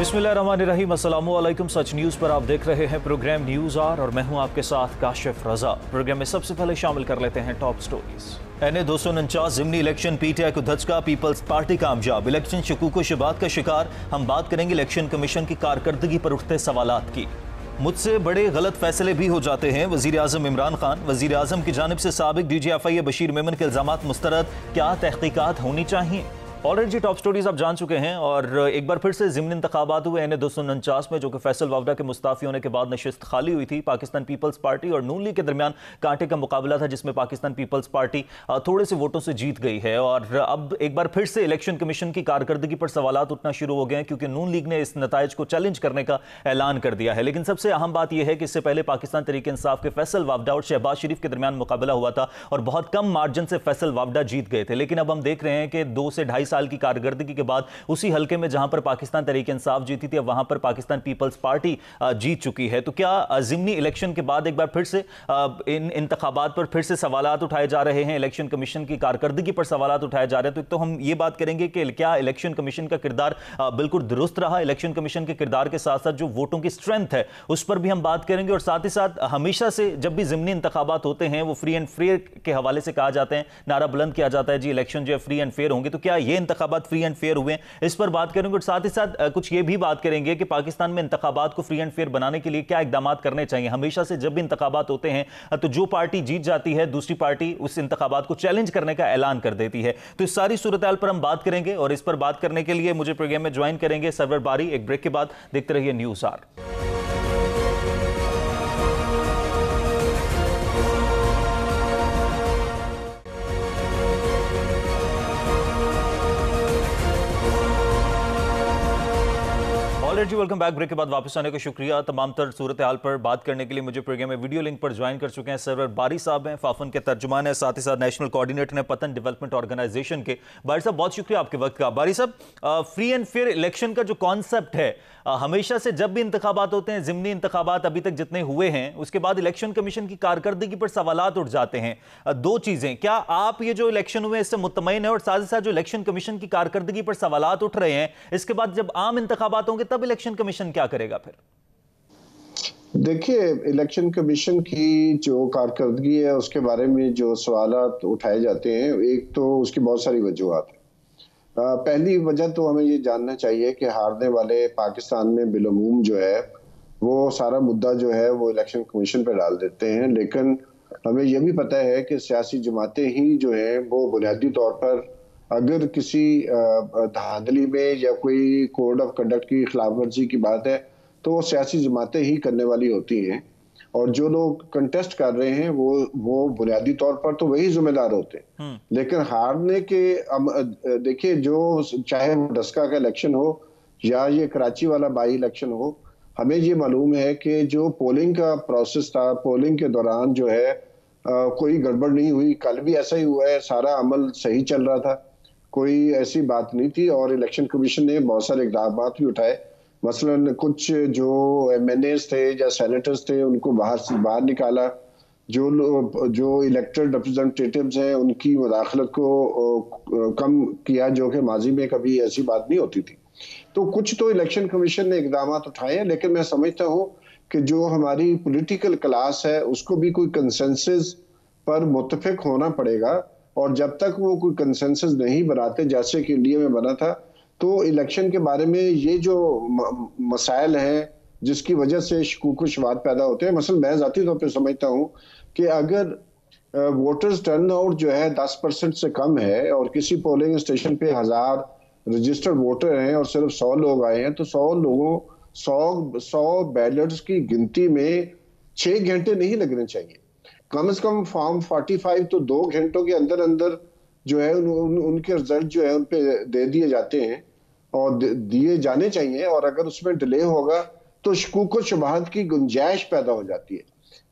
बिस्मिल्लाहिर्रहमानिर्रहीम, अस्सलामु अलैकुम। सच न्यूज़ पर आप देख रहे हैं प्रोग्राम न्यूज़ आर और मैं हूं आपके साथ काशिफ रजा। प्रोग्राम में सबसे पहले शामिल कर लेते हैं टॉप स्टोरीज। NA 249 ज़िमनी इलेक्शन, PTI को धचका, पीपल्स पार्टी कामयाब। इलेक्शन शकूक व शुबात का शिकार। हम बात करेंगे इलेक्शन कमीशन की कारकर्दगी पर उठते सवालात की। मुझसे बड़े गलत फैसले भी हो जाते हैं। वजीर आजम इमरान खान, वजीर आजम की जानिब से साबिक DGFI बशीर मेमन के इल्जामात मुस्तरद। क्या तहकीकात होनी चाहिए? ऑलरेडी टॉप स्टोरीज आप जान चुके हैं और एक बार फिर से ज़िमनी इंतखाबात हुए NA 249 में, जो कि फैसल वावडा के मुस्ताफी होने के बाद नशिस्त खाली हुई थी। पाकिस्तान पीपल्स पार्टी और नून लीग के दरमियान कांटे का मुकाबला था, जिसमें पाकिस्तान पीपल्स पार्टी थोड़े से वोटों से जीत गई है। और अब एक बार फिर से इलेक्शन कमीशन की कारकर्दगी पर सवालात उठना शुरू हो गए हैं, क्योंकि नून लीग ने इस नताइज को चैलेंज करने का ऐलान कर दिया है। लेकिन सबसे अहम बात यह है कि इससे पहले पाकिस्तान तहरीक इंसाफ के फैसल वावडा और शहबाज शरीफ के दरमियान मुकाबला हुआ था और बहुत कम मार्जिन से फैसल वावडा जीत गए थे। लेकिन अब हम देख रहे हैं कि 2 से 2.5 साल की कारकर्दगी के बाद उसी हलके में जहां पर पाकिस्तान तहरीक इंसाफ जीती थी, अब वहां पर पाकिस्तान पीपल्स पार्टी जीत चुकी है। तो क्या ज़िमनी इलेक्शन के बाद एक बार फिर से इन इंतखाबात पर फिर से सवालात उठाए जा रहे हैं, इलेक्शन कमीशन की कारकर्दगी पर सवालात उठाए जा रहे हैं? तो एक तो हम ये बात करेंगे कि क्या इलेक्शन कमीशन का किरदार बिल्कुल दुरुस्त रहा। इलेक्शन कमीशन के किरदार के साथ साथ जो वोटों की स्ट्रेंथ है उस पर भी हम बात करेंगे। और साथ ही साथ हमेशा से जब भी ज़िमनी इंतखाबात होते हैं वो फ्री एंड फेयर के हवाले से कहा जाते हैं, नारा बुलंद किया जाता है जी इलेक्शन जो है फ्री एंड फेयर होंगे। तो क्या ये इंतखाबात फ्री एंड फेयर हुए, इस पर बात करेंगे। और साथ ही साथ कुछ ये भी बात करेंगे कि पाकिस्तान में इंतखाबात को फ्री एंड फेयर बनाने के लिए क्या इकदाम करने चाहिए। हमेशा से जब भी इंतखाबात होते हैं तो जो पार्टी जीत जाती है दूसरी पार्टी उस इंतखाबात को चैलेंज करने का ऐलान कर देती है। तो इस सारी सूरत हाल पर हम बात करेंगे और इस पर बात करने के लिए मुझे प्रोग्राम में ज्वाइन करेंगे सरवर बारी। एक ब्रेक के बाद देखते रहिए न्यूज़ आर। जी वेलकम बैक। ब्रेक के बाद वापस आने का शुक्रिया। तमाम तर सूरत हाल पर बात करने के लिए मुझे प्रोग्राम में वीडियो लिंक पर ज्वाइन कर चुके हैं सरवर बारी साहब हैं, फाफन के तर्जुमान है, साथ ही साथ नेशनल कोऑर्डिनेटर हैं पतन डेवलपमेंट ऑर्गेनाइजेशन के। बारी साहब बहुत शुक्रिया आपके वक्त का। बारी साहब, फ्री एंड फेयर इलेक्शन का जो कॉन्सेप्ट है, हमेशा से जब भी इंतखाबात होते हैं, ज़िमनी इंतखाबात अभी तक जितने हुए हैं, उसके बाद इलेक्शन कमीशन की कारकर्दगी पर सवालात उठ जाते हैं। दो चीजें, क्या आप ये जो इलेक्शन हुए इससे मुतमईन है? और साथ ही साथ जो इलेक्शन कमीशन की कारकर्दगी पर सवालात उठ रहे हैं, इसके बाद जब आम इंतखाबात होंगे तब इलेक्शन कमीशन क्या करेगा फिर? देखिए, इलेक्शन कमीशन की जो कारकर्दगी है उसके बारे में जो सवालात उठाए जाते हैं, एक तो उसकी बहुत सारी वजूहात है। पहली वजह तो हमें ये जानना चाहिए कि हारने वाले पाकिस्तान में बिलअमूम जो है वो सारा मुद्दा जो है वो इलेक्शन कमीशन पर डाल देते हैं। लेकिन हमें यह भी पता है कि सियासी जमातें ही जो है वो बुनियादी तौर पर अगर किसी धांधली में या कोई कोड ऑफ कंडक्ट की खिलाफ वर्जी की बात है तो वो सियासी जमातें ही करने वाली होती हैं, और जो लोग कंटेस्ट कर रहे हैं वो बुनियादी तौर पर तो वही जिम्मेदार होते हैं। लेकिन हारने के देखिए, जो चाहे वो डस्का का इलेक्शन हो या ये कराची वाला बाई इलेक्शन हो, हमें ये मालूम है कि जो पोलिंग का प्रोसेस था, पोलिंग के दौरान जो है कोई गड़बड़ नहीं हुई। कल भी ऐसा ही हुआ है, सारा अमल सही चल रहा था, कोई ऐसी बात नहीं थी। और इलेक्शन कमीशन ने बहुत सारे इकदाम भी उठाए। मसलन कुछ जो MNAs थे या सेनेटर्स थे उनको बाहर निकाला। जो इलेक्टेड रिप्रेजेंटेटिव्स हैं उनकी मुदाखलत को कम किया, जो कि माजी में कभी ऐसी बात नहीं होती थी। तो कुछ तो इलेक्शन कमीशन ने इकदाम उठाए हैं, लेकिन मैं समझता हूँ कि जो हमारी पॉलिटिकल क्लास है उसको भी कोई कंसेंसस पर मुत्तफिक होना पड़ेगा। और जब तक वो कोई कंसेंसस नहीं बनाते, जैसे कि इंडिया में बना था, तो इलेक्शन के बारे में ये जो मसाइल हैं जिसकी वजह से शकूक शुबात पैदा होते हैं। मसलन मैं ज़ाती तौर पर समझता हूँ कि अगर वोटर्स टर्नआउट जो है 10% से कम है और किसी पोलिंग स्टेशन पे 1000 रजिस्टर्ड वोटर हैं और सिर्फ 100 लोग आए हैं, तो 100 बैलेट्स की गिनती में 6 घंटे नहीं लगने चाहिए। कम से कम फॉर्म 45 तो 2 घंटों के अंदर अंदर जो है उनके रिजल्ट जो है उन पे दे दिए जाते हैं और दिए जाने चाहिए। और अगर उसमें डिले होगा तो शकूक व शुबहात की गुंजाइश पैदा हो जाती है।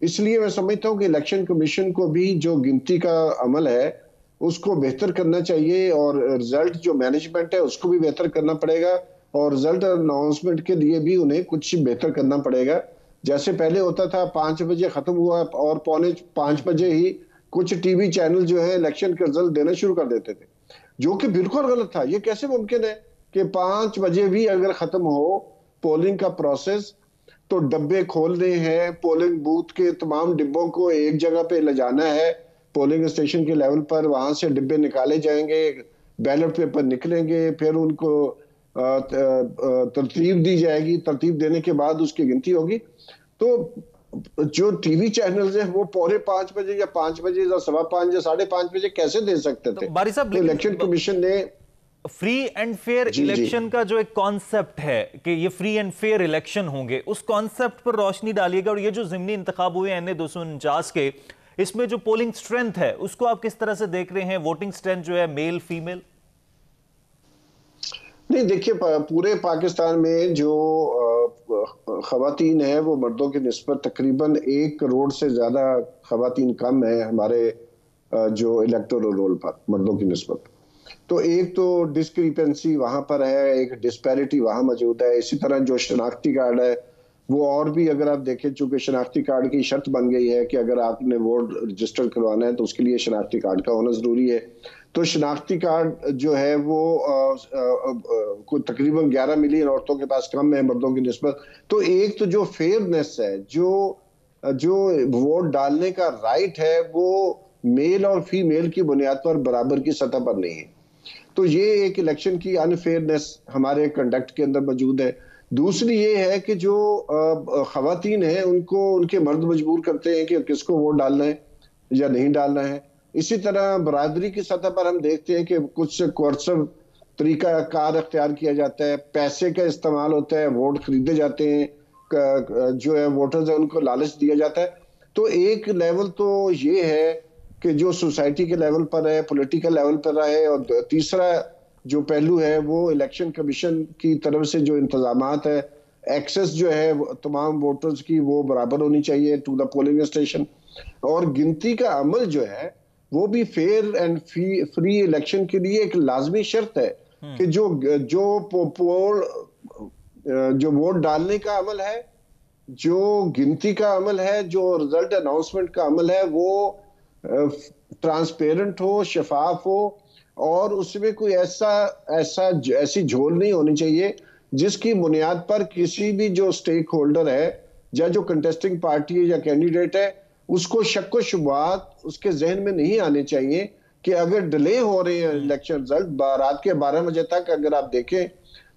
इसलिए मैं समझता हूँ कि इलेक्शन कमीशन को भी जो गिनती का अमल है उसको बेहतर करना चाहिए, और रिजल्ट जो मैनेजमेंट है उसको भी बेहतर करना पड़ेगा, और रिजल्ट अनाउंसमेंट के लिए भी उन्हें कुछ बेहतर करना पड़ेगा। जैसे पहले होता था 5 बजे खत्म हुआ और पौने 5 बजे ही कुछ टीवी चैनल जो है इलेक्शन के रिजल्ट देना शुरू कर देते थे, जो कि बिल्कुल गलत था। ये कैसे मुमकिन है कि 5 बजे भी अगर खत्म हो पोलिंग का प्रोसेस, तो डब्बे खोलने हैं, पोलिंग बूथ के तमाम डिब्बों को एक जगह पे ले जाना है, पोलिंग स्टेशन के लेवल पर, वहां से डिब्बे निकाले जाएंगे, बैलेट पेपर निकलेंगे, फिर उनको तरतीब दी जाएगी, तरतीब देने के बाद उसकी गिनती होगी। तो जो टीवी चैनल्स हैं वो पौने 5 बजे या 5 बजे या 5:15 या 5:30 बजे कैसे दे सकते थे? बारी साहब, तो इलेक्शन कमीशन ने फ्री एंड फेयर इलेक्शन का जो एक कॉन्सेप्ट है कि ये फ्री एंड फेयर इलेक्शन होंगे, उस कॉन्सेप्ट पर रोशनी डालिएगा। और ये जो ज़िमनी इंतखाब हुए एनए 249 के, इसमें जो पोलिंग स्ट्रेंथ है उसको आप किस तरह से देख रहे हैं? वोटिंग स्ट्रेंथ जो है मेल फीमेल? नहीं, देखिए, पूरे पाकिस्तान में जो खवातीन है वो मर्दों की निस्बत तकरीबन 1 करोड़ से ज्यादा खवातीन कम है हमारे जो इलेक्टोरल रोल पर मर्दों की निस्बत। तो एक तो डिस्क्रिपेंसी वहां पर है, एक डिस्पैरिटी वहां मौजूद है। इसी तरह जो शनाख्ती कार्ड है वो और भी अगर आप देखें, चूंकि शनाख्ती कार्ड की शर्त बन गई है कि अगर आपने वोट रजिस्टर करवाना है तो उसके लिए शनाख्ती कार्ड का होना जरूरी है। तो शनाख्ती कार्ड जो है वो कोई तकरीबन 11 मिलियन औरतों के पास कम है मर्दों की निस्बत। तो एक तो जो फेयरनेस है, जो वोट डालने का राइट है, वो मेल और फीमेल की बुनियाद पर बराबर की सतह पर नहीं है। तो ये एक इलेक्शन की अनफेयरनेस हमारे कंडक्ट के अंदर मौजूद है। दूसरी ये है कि जो खवातीन हैं उनको उनके मर्द मजबूर करते हैं कि किसको वोट डालना है या नहीं डालना है। इसी तरह बरादरी की सतह पर हम देखते हैं कि कुछ कोर्सिव तरीका कार अख्तियार किया जाता है, पैसे का इस्तेमाल होता है, वोट खरीदे जाते हैं, जो है वोटर्स है उनको लालच दिया जाता है। तो एक लेवल तो ये है कि जो सोसाइटी के लेवल पर है, पॉलिटिकल लेवल पर है, और तीसरा जो पहलू है वो इलेक्शन कमीशन की तरफ से जो इंतजामात है, एक्सेस जो है तमाम वोटर्स की वो बराबर होनी चाहिए टू द पोलिंग स्टेशन। और गिनती का अमल जो है वो भी फेयर एंड फ्री इलेक्शन के लिए एक लाजमी शर्त है कि जो वोट डालने का अमल है, जो गिनती का अमल है, जो रिजल्ट अनाउंसमेंट का अमल है, वो ट्रांसपेरेंट हो, शफाफ हो, और उसमें कोई ऐसी झोल नहीं होनी चाहिए जिसकी बुनियाद पर किसी भी जो स्टेक होल्डर है या जो कंटेस्टिंग पार्टी है या कैंडिडेट है उसको शक व शुबहात उसके जहन में नहीं आने चाहिए कि अगर डिले हो रहे हैं इलेक्शन रिजल्ट। रात के 12 बजे तक अगर आप देखें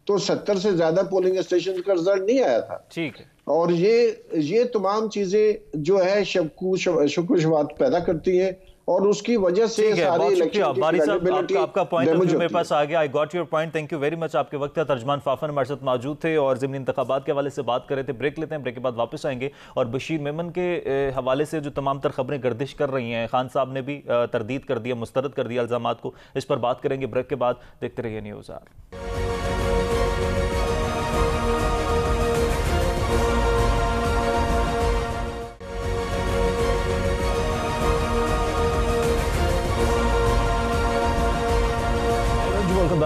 तो 70 से ज्यादा पोलिंग स्टेशन का रिजल्ट नहीं आया था। ठीक है। और ये तमाम चीजें जो है शक व शुबहात पैदा करती हैं और उसकी वजह से सारे इलेक्शन बारी साहब, आपका पॉइंट ऑफ व्यू मेरे पास आ गया। I got your point, thank you very much. आपके वक्त का तर्जमान फाफन हमारे साथ मौजूद थे और ज़िमनी इंतखाबात के हवाले से बात कर रहे थे। ब्रेक लेते हैं, ब्रेक के बाद वापस आएंगे और बशीर मेमन के हवाले से जो तमाम तर खबरें गर्दिश कर रही हैं, खान साहब ने भी तरदीद कर दिया, मुस्तरद कर दिया इल्जामात को, इस पर बात करेंगे ब्रेक के बाद। देखते रहिए न्यूज़ आर।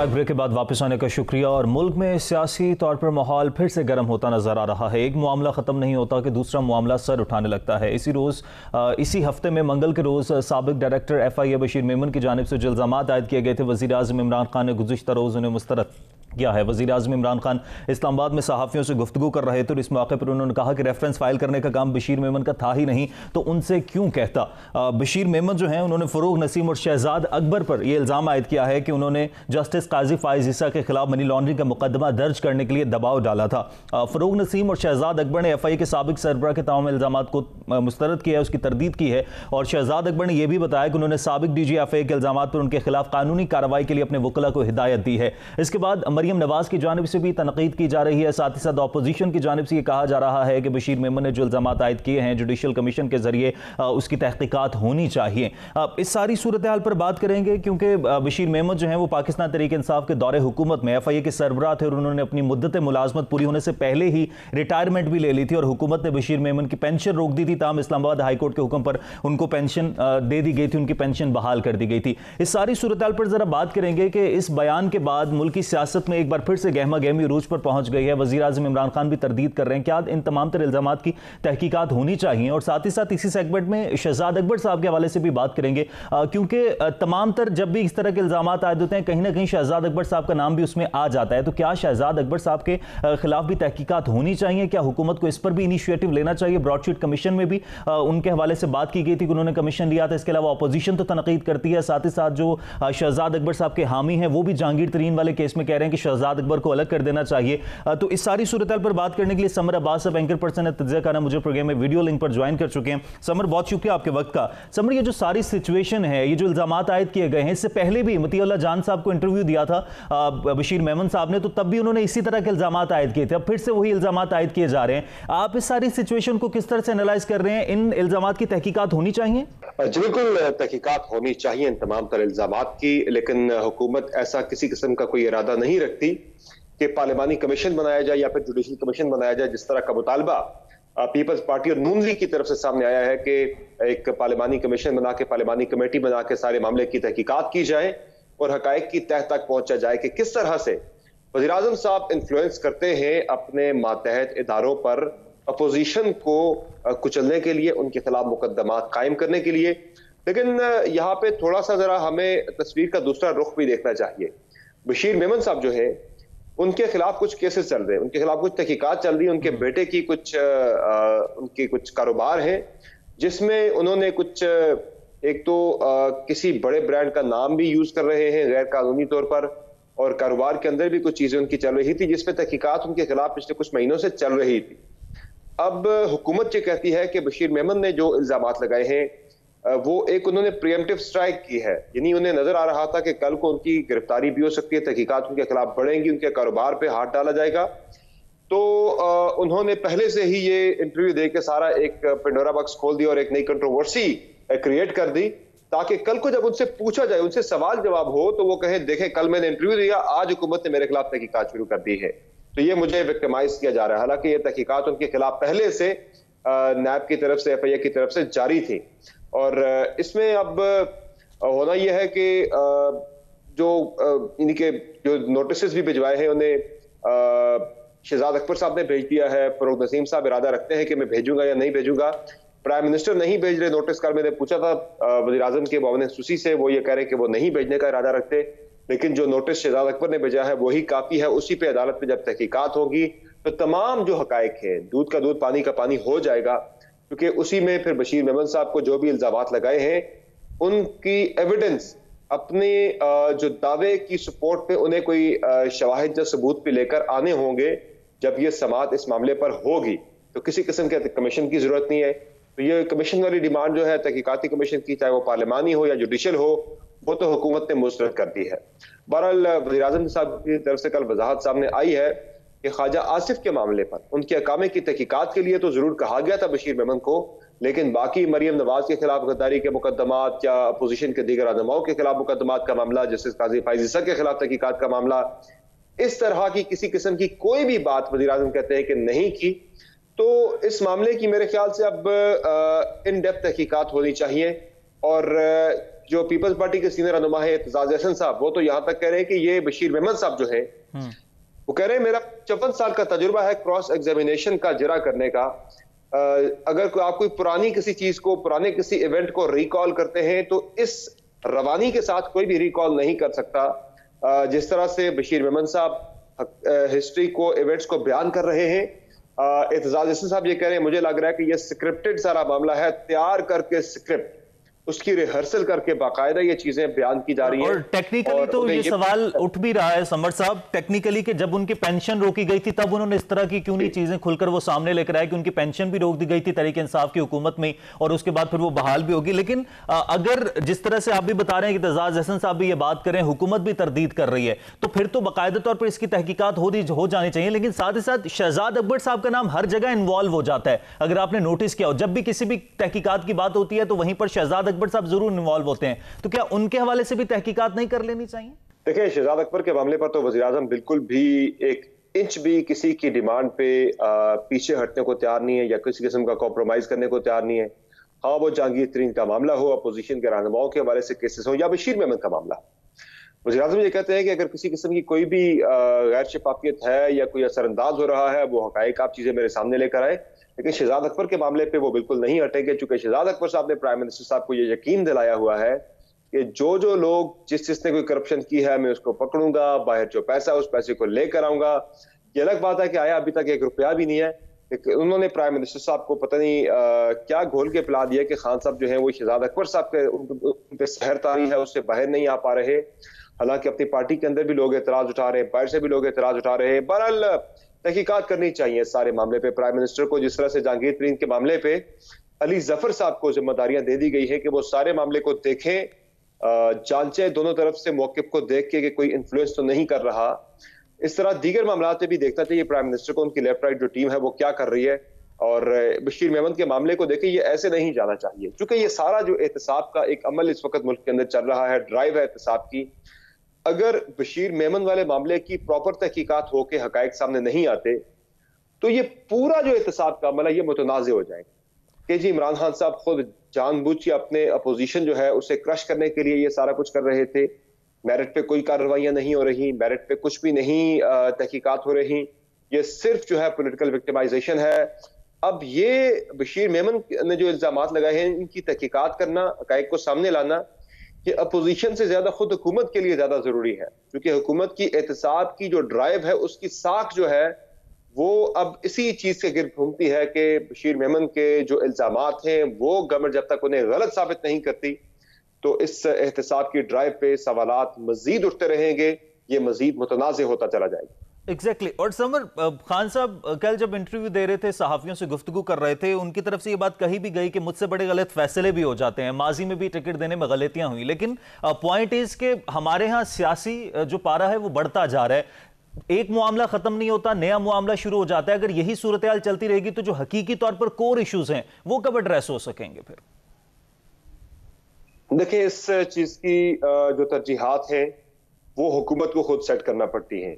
ब्रेक के बाद वापस आने का शुक्रिया। और मुल्क में सियासी तौर पर माहौल फिर से गर्म होता नजर आ रहा है। एक मामला ख़त्म नहीं होता कि दूसरा मामला सर उठाने लगता है। इसी हफ्ते में मंगल के रोज़ साबिक डायरेक्टर FIA बशीर मेमन की जानिब से जो इल्ज़ामात आयद किए गए थे, वज़ीर आज़म इमरान खान ने गुज़िश्ता रोज़ उन्हें मुस्तरद किया है। वज़ीर आज़म इमरान खान इस्लामाबाद में सहाफ़ियों से गुफ्तगू कर रहे थे और इस मौके पर उन्होंने कहा कि रेफरेंस फाइल करने का काम बशीर मेमन का था ही नहीं तो उनसे क्यों कहता। बशीर मेमन जो हैं उन्होंने फ़रूग नसीम और शहजाद अकबर पर यह इल्ज़ाम आयद किया है कि उन्होंने जस्टिस काजी फाइज ईसा के खिलाफ मनी लॉन्ड्रिंग का मुकदमा दर्ज करने के लिए दबाव डाला था। फ़रूग नसीम और शहजाद अकबर ने FIA के साबिक सरबराह के तमाम इल्ज़ामात को मुस्तरद किया है, उसकी तरदीद की है। और शहजाद अकबर ने यह भी बताया कि उन्होंने साबिक DG FIA के इल्ज़ामात पर उनके खिलाफ कानूनी कार्रवाई के लिए अपने वकला को हिदायत दी है। इसके बाद मरियम नवाज की जानिब से भी तनकीद की जा रही है। साथ ही साथ अपोजिशन की जानिब से यह कहा जा रहा है कि बशीर मेमन ने जो इल्ज़ामात आयद किए हैं जुडिशल कमीशन के जरिए उसकी तहकीकात होनी चाहिए। इस सारी सूरत हाल पर बात करेंगे क्योंकि बशीर मेमन जो है वो पाकिस्तान तहरीक इंसाफ के दौरे हुकूमत में FIA के सरबराह थे और उन्होंने अपनी मुद्दत मुलाजमत पूरी होने से पहले ही रिटायरमेंट भी ले ली थी और हुकूमत ने बशीर मेमन की पेंशन रोक दी थी। ताम इस्लामाबाद हाई कोर्ट के हुक्म पर उनको पेंशन दे दी गई थी, उनकी पेंशन बहाल कर दी गई थी। इस सारी सूरत हाल पर जरा बात करेंगे कि इस बयान के बाद मुल्की सियासत में में एक बार फिर से गहमा गहमी उरूज पर पहुंच गई है। वजीर आज़म इमरान खान भी तरदीद कर रहे हैं। क्या इन तमाम तर इल्जामात की तहकीकात होनी चाहिए? और साथ ही साथ इसी सेगमेंट में शहजाद अकबर साहब के हवाले से भी बात करेंगे, क्योंकि तमाम तर जब भी इस तरह के इल्जामात आए होते हैं कहीं ना कहीं शहजाद अकबर साहब का नाम भी उसमें आ जाता है। तो क्या शहजाद अकबर साहब के खिलाफ भी तहकीकात होनी चाहिए? क्या हुकूमत को इस पर भी इनिशिएटिव लेना चाहिए? ब्रॉडशीट कमीशन में भी उनके हवाले से बात की गई थी कि उन्होंने कमीशन लिया था। इसके अलावा अपोजिशन तो तनकीद करती है, साथ ही साथ जो शहजाद अकबर साहब के हामी हैं वो भी जहांगीर तरीन वाले केस में कह रहे हैं कि शहजाद अकबर को अलग कर देना चाहिए। तो इस सारी सूरत पर बात करने के लिए समर अब्बास साहब, एंकर पर्सन है तज्ज़िया खाना, मुझे प्रोग्राम में वीडियो लिंक पर ज्वाइन कर चुके हैं। समर, बहुत शुक्रिया आपके वक्त का। समर, ये जो सारी सिचुएशन है, ये जो इल्जामात आयद किए गए हैं, इससे पहले भी मतीउल्लाह जान साहब को इंटरव्यू दिया था बशीर मेमन साहब ने, तो तब भी उन्होंने इसी तरह के इल्जामात आयद किए थे। अब फिर से वही इल्जामात आयद किए जा रहे हैं। आप इस सारी सिचुएशन को किस तरह से एनालाइज कर रहे हैं? इन इल्जामात की तहकीकात होनी चाहिए? जी बिल्कुल, तहकीकात होनी चाहिए इन तमाम तर इल्जामात की, लेकिन हुकूमत ऐसा किसी किस्म का कोई इरादा नहीं रखती कि पार्लिमानी कमीशन बनाया जाए या फिर जुडिशल कमीशन बनाया जाए, जिस तरह का मुतालबा पीपल्स पार्टी और नून लीग की तरफ से सामने आया है कि एक पार्लिमानी कमीशन बना के, पार्लिमानी कमेटी बना के सारे मामले की तहकीकात की जाए और हकायक की तह तक पहुंचा जाए कि किस तरह से वज़ीर आज़म साहब इन्फ्लुएंस करते हैं अपने मातहत इदारों पर अपोजिशन को कुचलने के लिए, उनके खिलाफ मुकदमात कायम करने के लिए। लेकिन यहाँ पे थोड़ा सा जरा हमें तस्वीर का दूसरा रुख भी देखना चाहिए। बशीर मेमन साहब जो है, उनके खिलाफ कुछ केसेस चल रहे हैं, उनके खिलाफ कुछ तहकीकात चल रही है। उनके बेटे की उनके कुछ कारोबार है जिसमें उन्होंने कुछ, एक तो किसी बड़े ब्रांड का नाम भी यूज कर रहे हैं गैर कानूनी तौर पर, और कारोबार के अंदर भी कुछ चीजें उनकी चल रही थी जिसमें तहकीकात उनके खिलाफ पिछले कुछ महीनों से चल रही थी। अब हुकूमत ये कहती है कि बशीर मेमन ने जो इल्जामात लगाए हैं वो एक उन्होंने प्रीएम्प्टिव स्ट्राइक की है, यानी उन्हें नजर आ रहा था कि कल को उनकी गिरफ्तारी भी हो सकती है, तहकीकात उनके खिलाफ बढ़ेंगी, उनके कारोबार पे हाथ डाला जाएगा। तो उन्होंने पहले से ही ये इंटरव्यू दे के सारा एक पेंडोरा बॉक्स खोल दिया और एक नई कंट्रोवर्सी क्रिएट कर दी, ताकि कल को जब उनसे पूछा जाए, उनसे सवाल जवाब हो, तो वो कहे देखें कल मैंने इंटरव्यू दिया, आज हुकूमत ने मेरे खिलाफ तहकीकात शुरू कर दी है, तो ये मुझे विक्टिमाइज किया जा रहा है। हालांकि ये तहकीकात उनके खिलाफ पहले से नैब की तरफ से, FIA की तरफ से जारी थी। और इसमें अब होना यह है कि जो इनके जो नोटिस भी भिजवाए हैं उन्हें शहजाद अकबर साहब ने भेज दिया है। फरूक नसीम साहब इरादा रखते हैं कि मैं भेजूंगा या नहीं भेजूंगा। प्राइम मिनिस्टर नहीं भेज रहे नोटिस। कल मैंने पूछा था वज़ीर आज़म के मुआविन खसूसी से, वो ये कह रहे कि वो नहीं भेजने का इरादा रखते, लेकिन जो नोटिस शहजाद अकबर ने भेजा है वही काफी है। उसी पे अदालत में जब तहकीकात होगी तो तमाम जो हकायक है, दूध का दूध पानी का पानी हो जाएगा, क्योंकि उसी में फिर बशीर मेमन साहब को जो भी इल्जामात लगाए हैं उनकी एविडेंस, अपने जो दावे की सपोर्ट पे उन्हें कोई शवाहिद या सबूत पे लेकर आने होंगे। जब ये समाअत इस मामले पर होगी तो किसी किस्म के कमीशन की जरूरत नहीं है। तो ये कमीशन वाली डिमांड जो है तहकीकाती कमीशन की, चाहे वो पार्लिमानी हो या जुडिशल हो, वो तो हुकूमत ने मुस्तरद कर दी है। बहरहाल वज़ीर आज़म साहब की तरफ से कल वजाहत सामने आई है कि ख्वाजा आसिफ के मामले पर उनके अकामे की तहकीकात के लिए तो जरूर कहा गया था बशीर मेमन को, लेकिन बाकी मरियम नवाज के खिलाफ गद्दारी के मुकदमात या अपोजिशन के दीगर रहनुमाओं के खिलाफ मुकदमात का मामला, जस्टिस काजी फाइज़ के खिलाफ तहकीकात का मामला, इस तरह की किसी किस्म की कोई भी बात वज़ीर आज़म कहते हैं कि नहीं की। तो इस मामले की मेरे ख्याल से अब इन डेप्थ तहकीकात होनी चाहिए। और जो पीपल्स पार्टी के सीनियर रहनुमा है एतजाज अहसन साहब, वो तो यहाँ तक कह रहे हैं कि ये बशीर मेमन साहब जो है वो कह रहे हैं मेरा 54 साल का तजुर्बा है क्रॉस एग्जामिनेशन का, जरा करने का। अगर आप कोई पुरानी किसी चीज को, पुराने किसी इवेंट को रिकॉल करते हैं तो इस रवानी के साथ कोई भी रिकॉल नहीं कर सकता। जिस तरह से बशीर मेमन साहब हिस्ट्री को, इवेंट्स को बयान कर रहे हैं, एतजाज अहसन साहब ये कह रहे हैं मुझे लग रहा है कि ये स्क्रिप्टेड सारा मामला है, तैयार करके स्क्रिप्ट, उसकी रिहर्सल करके बाकायदा ये चीजें बयान की जा रही हैं। और टेक्निकली तो ये सवाल उठ भी रहा है समर साहब, टेक्निकली कि जब उनकी पेंशन रोकी गई थी तब उन्होंने इस तरह की क्यों नहीं चीजें खुलकर वो सामने लेकर आए कि उनकी पेंशन भी रोक दी गई थी तहरीक इंसाफ की हुकूमत में, और उसके बाद फिर वो बहाल भी होगी। लेकिन अगर जिस तरह से आप भी बता रहे हैं कि एतजाज अहसन साहब भी ये बात करें, हुकूमत भी तरदीद कर रही है, तो फिर तो बाकायदा तौर पर इसकी तहकीकात हो जानी चाहिए। लेकिन साथ ही साथ शहजाद अकबर साहब का नाम हर जगह इन्वॉल्व हो जाता है। अगर आपने नोटिस किया हो, जब भी किसी भी तहकीकात की बात होती है तो वहीं पर शहजाद अकबर साहब जरूर इन्वॉल्व होते हैं। तो क्या उनके हवाले से भी तहकीकात नहीं कर लेनी चाहिए? देखिए, शहजाद अकबर के मामले पर तो वज़ीर आज़म बिल्कुल भी एक इंच भी किसी की डिमांड पे पीछे हटने को तैयार नहीं है या किसी किस्म का कॉम्प्रोमाइज करने को तैयार नहीं है। हाँ, वो जहांगीर तरीन का मामला हो, अपोजिशन के रहनुमाओं के हवाले से केसेस हो, या बशीर मेमन का मामला। वज़ीर-ए-आज़म ये कहते हैं कि अगर किसी किस्म की कोई भी गैर शफाफियत है या कोई असरअंदाज हो रहा है, वो हक़ाइक़ आप चीज़ें मेरे सामने लेकर आए। लेकिन शहजाद अकबर के मामले पे वो बिल्कुल नहीं हटेंगे, चूंकि शहजाद अकबर साहब ने प्राइम मिनिस्टर साहब को ये यकीन दिलाया हुआ है कि जो लोग जिसने कोई करप्शन की है मैं उसको पकड़ूंगा, बाहर जो पैसा है उस पैसे को लेकर आऊंगा। ये अलग बात है कि आया अभी तक 1 रुपया भी नहीं है। उन्होंने प्राइम मिनिस्टर साहब को पता नहीं क्या घोल के पिला दिया कि खान साहब जो है वो शहजाद अकबर साहब के उन पे सहर तारी है, उससे बाहर नहीं आ पा रहे। हालांकि अपनी पार्टी के अंदर भी लोग एतराज उठा रहे हैं, बाहर से भी लोग एतराज उठा रहे हैं। बहरहाल तहकीकात करनी चाहिए सारे मामले पे। प्राइम मिनिस्टर को जिस तरह से जहांगीर तरीन के मामले पे अली जफर साहब को जिम्मेदारियां दे दी गई है कि वो सारे मामले को देखें, जांचें दोनों तरफ से मौकिफ को देख के कि कोई इन्फ्लुएंस तो नहीं कर रहा। इस तरह दीगर मामला पे भी देखना चाहिए प्राइम मिनिस्टर को, उनकी लेफ्ट राइट जो टीम है वो क्या कर रही है। और बशीर मेमन के मामले को देखें, ये ऐसे नहीं जाना चाहिए क्योंकि ये सारा जो एहतसाब का एक अमल इस वक्त मुल्क के अंदर चल रहा है, ड्राइव है एहतसाब की। अगर बशीर मेमन वाले मामले की प्रॉपर तहकीकात होकर हकायक सामने नहीं आते तो ये पूरा जो एहतसाब का अमल है ये मुतनाज़ हो जाएगा कि जी इमरान खान साहब खुद जानबूझ के अपने अपोजिशन जो है उसे क्रश करने के लिए ये सारा कुछ कर रहे थे। मेरिट पे कोई कार्रवाइयां नहीं हो रही, मेरिट पे कुछ भी नहीं तहकीकात हो रही, ये सिर्फ जो है पॉलिटिकल विक्टिमाइजेशन है। अब ये बशीर मेमन ने जो इल्जामात लगाए हैं इनकी तहकीकात करना, हकायक को सामने लाना, ये अपोजिशन से ज्यादा खुद हुकूमत के लिए ज्यादा जरूरी है क्योंकि हुकूमत की एहतसाब की जो ड्राइव है उसकी साख जो है वो अब इसी चीज के गिर्द घूमती है कि बशीर मेमन के जो इल्जामात हैं वो गवर्नमेंट जब तक उन्हें गलत साबित नहीं करती तो इस एहतसाब की ड्राइव पे सवालात मजीद उठते रहेंगे, ये मजीद मुतनाज़ होता चला जाएगा। एग्जैक्टली और समर खान साहब कल जब इंटरव्यू दे रहे थे, सहाफियों से गुफ्तगू कर रहे थे, उनकी तरफ से ये बात कही भी गई कि मुझसे बड़े गलत फैसले भी हो जाते हैं, माजी में भी टिकट देने में गलतियां हुई, लेकिन पॉइंट इज के हमारे यहाँ सियासी जो पारा है वो बढ़ता जा रहा है। एक मामला खत्म नहीं होता, नया मामला शुरू हो जाता है। अगर यही सूरत हाल चलती रहेगी तो जो हकीकी तौर पर कोर इश्यूज हैं वो कब एड्रेस हो सकेंगे फिर? देखिए, इस चीज की जो तरजीहात है वो हुकूमत को खुद सेट करना पड़ती है।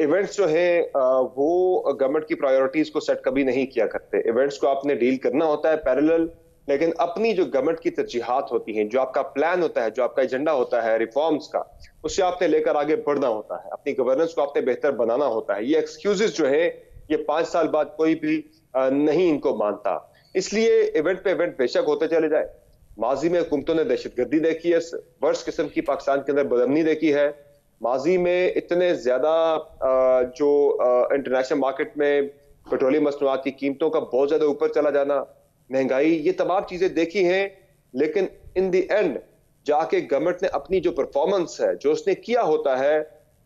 इवेंट्स जो है वो गवर्नमेंट की प्रायोरिटीज को सेट कभी नहीं किया करते। इवेंट्स को आपने डील करना होता है पैरेलल, लेकिन अपनी जो गवर्नमेंट की तरजीहात होती हैं, जो आपका प्लान होता है, जो आपका एजेंडा होता है रिफॉर्म्स का, उससे आपने लेकर आगे बढ़ना होता है। अपनी गवर्नेंस को आपने बेहतर बनाना होता है। ये एक्सक्यूजेस जो है ये 5 साल बाद कोई भी नहीं इनको मानता। इसलिए इवेंट पे इवेंट बेशक होते चले जाए। माजी में हुकूमतों ने दहशतगर्दी देखी है, वर्ष किस्म की पाकिस्तान के अंदर बदमनी देखी है। माजी में इतने ज्यादा जो इंटरनेशनल मार्केट में पेट्रोलियम मसनूआत की कीमतों का बहुत ज्यादा ऊपर चला जाना, महंगाई, ये तमाम चीजें देखी हैं। लेकिन इन द एंड जाके गवर्नमेंट ने अपनी जो परफॉर्मेंस है, जो उसने किया होता है,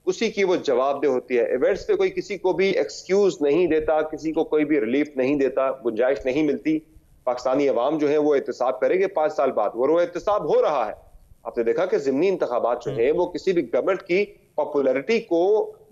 उसी की वो जवाबदेह होती है। इवेंट्स पे कोई किसी को भी एक्सक्यूज नहीं देता, किसी को कोई भी रिलीफ नहीं देता, गुंजाइश नहीं मिलती। पाकिस्तानी अवाम जो है वो एहतसाब करेंगे 5 साल बाद, और वो एहतसाब हो रहा है। आपने देखा कि ज़िमनी इंतखाबात जो है वो किसी भी गवर्नमेंट की पॉपुलैरिटी को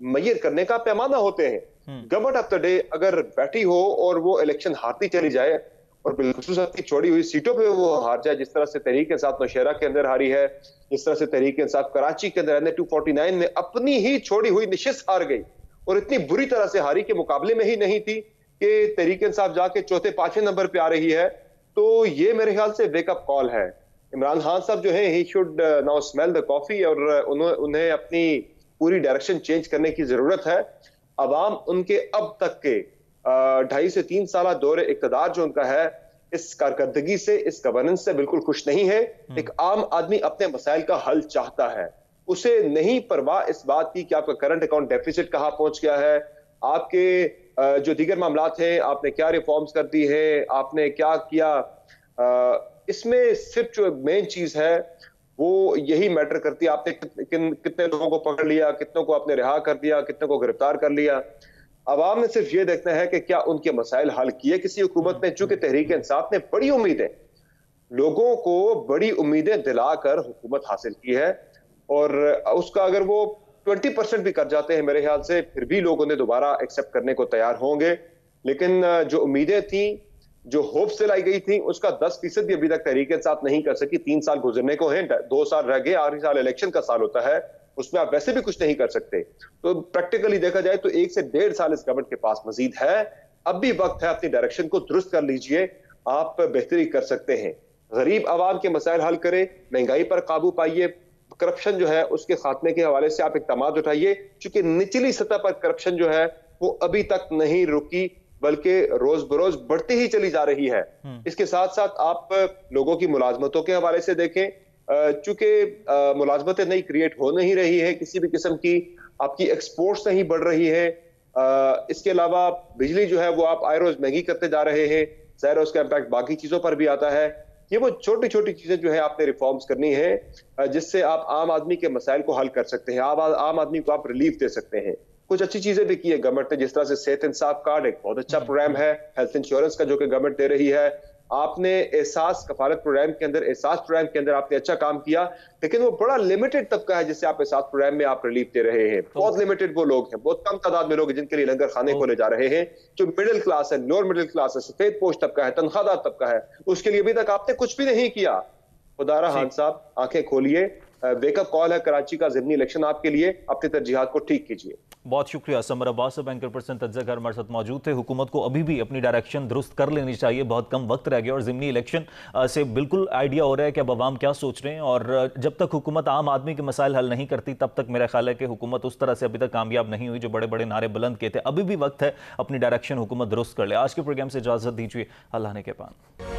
मैयर करने का पैमाना होते हैं। गवर्नमेंट ऑफ द डे अगर बैठी हो और वो इलेक्शन हारती चली जाए और बिलखुसूस अपनी छोड़ी हुई सीटों पे वो हार जाए, जिस तरह से तहरीक इंसाफ नौशहरा के अंदर हारी है, जिस तरह से तहरीक इंसाफ कराची के अंदर 249 में अपनी ही छोड़ी हुई निशिस्त हार गई, और इतनी बुरी तरह से हारी के मुकाबले में ही नहीं थी कि तहरीक इंसाफ जाके चौथे 5वें नंबर पे आ रही है। तो ये मेरे ख्याल से वेकअप कॉल है। इमरान खान साहब जो है he should now smell the coffee, और उन्हें अपनी पूरी डायरेक्शन चेंज करने की जरूरत है। अवाम उनके अब तक के 2.5 से 3 साल दौरे इक़्तिदार जो उनका है, इस कारकर्दगी से, इस गवर्नेंस से बिल्कुल खुश नहीं है। एक आम आदमी अपने मसाइल का हल चाहता है, उसे नहीं परवाह इस बात की कि आपका करंट अकाउंट डेफिसिट कहां पहुंच गया है, आपके जो दीगर मामलात हैं, आपने क्या रिफॉर्म्स कर दी है, आपने क्या किया। इसमें सिर्फ जो मेन चीज है वो यही मैटर करती है, आपने कितने लोगों को पकड़ लिया, कितनों को आपने रिहा कर दिया, कितनों को गिरफ्तार कर लिया। अवाम ने सिर्फ ये देखना है कि क्या उनके मसाइल हल किए किसी हुकूमत ने। चूंकि तहरीक इंसाफ ने बड़ी उम्मीदें, लोगों को बड़ी उम्मीदें दिलाकर हुकूमत हासिल की है, और उसका अगर वो 20% भी कर जाते हैं मेरे ख्याल से, फिर भी लोग उन्हें दोबारा एक्सेप्ट करने को तैयार होंगे। लेकिन जो उम्मीदें थी, जो होप से लाई गई थी, उसका 10% भी अभी तक तहरीक इंसाफ नहीं कर सकी। 3 साल गुजरने को हैं, 2 साल रह गए, आखिरी साल इलेक्शन का साल होता है, उसमें आप वैसे भी कुछ नहीं कर सकते। तो प्रैक्टिकली देखा जाए तो 1 से 1.5 साल इस गवर्नमेंट के पास मजीद है। अब भी वक्त है, अपनी डायरेक्शन को दुरुस्त कर लीजिए, आप बेहतरी कर सकते हैं। गरीब आवाम के मसाइल हल करें, महंगाई पर काबू पाइए, करप्शन जो है उसके खात्मे के हवाले से आप इकदाम उठाइए, क्योंकि निचली सतह पर करप्शन जो है वो अभी तक नहीं रुकी, बल्कि रोज बरोज बढ़ती ही चली जा रही है। इसके साथ साथ आप लोगों की मुलाजमतों के हवाले से देखें, चूंकि मुलाजमतें नई क्रिएट हो नहीं रही है किसी भी किस्म की, आपकी एक्सपोर्ट्स नहीं बढ़ रही है। इसके अलावा बिजली जो है वो आप आए रोज महंगी करते जा रहे हैं, ज़ाहिर है उसका इम्पैक्ट बाकी चीजों पर भी आता है। ये वो छोटी छोटी चीजें जो है आपने रिफॉर्म्स करनी है जिससे आप आम आदमी के मसाइल को हल कर सकते हैं, आम आदमी को आप रिलीफ दे सकते हैं। कुछ अच्छी चीजें भी की है गवर्नमेंट ने, जिस तरह से सेहत इंसाफ कार्ड एक बहुत अच्छा प्रोग्राम है, हेल्थ इंश्योरेंस का जो कि गवर्नमेंट दे रही है। आपने एहसास कफालत प्रोग्राम के अंदर, एहसास प्रोग्राम के अंदर आपने अच्छा काम किया, लेकिन वो बड़ा लिमिटेड तबका है जिससे आप एहसास प्रोग्राम में आप रिलीफ दे रहे हैं। बहुत लिमिटेड वो लोग हैं, बहुत कम तादाद में लोग हैं जिनके लिए लंगर खाने खोले जा रहे हैं। जो मिडिल क्लास है, लोअर मिडिल क्लास है, सफेद पोश तबका है, तनख्वाहदार तबका है, उसके लिए अभी तक आपने कुछ भी नहीं किया। खुदारा खान साहब, आंखें खोलिए, वेकअप कॉल है कराची का ज़िमनी इलेक्शन आपके लिए, अपनी तरजीहात को ठीक कीजिए। बहुत शुक्रिया। समर अब्बास साहब, एंकर पर्सन तज्ज़ा घर हमारे साथ मौजूद थे। हुकूमत को अभी भी अपनी डायरेक्शन दुरुस्त कर लेनी चाहिए, बहुत कम वक्त रह गया और ज़िमनी इलेक्शन से बिल्कुल आइडिया हो रहा है कि अब अवाम क्या सोच रहे हैं। और जब तक हुकूमत आम आदमी के मसाइल हल नहीं करती तब तक मेरा ख्याल है कि हुकूमत उस तरह से अभी तक कामयाब नहीं हुई जो बड़े बड़े नारे बुलंद किए थे। अभी भी वक्त है अपनी डायरेक्शन हुकूमत दुरुस्त कर ले। आज के प्रोग्राम से इजाज़त दीजिए, अल्लाह ने के पान।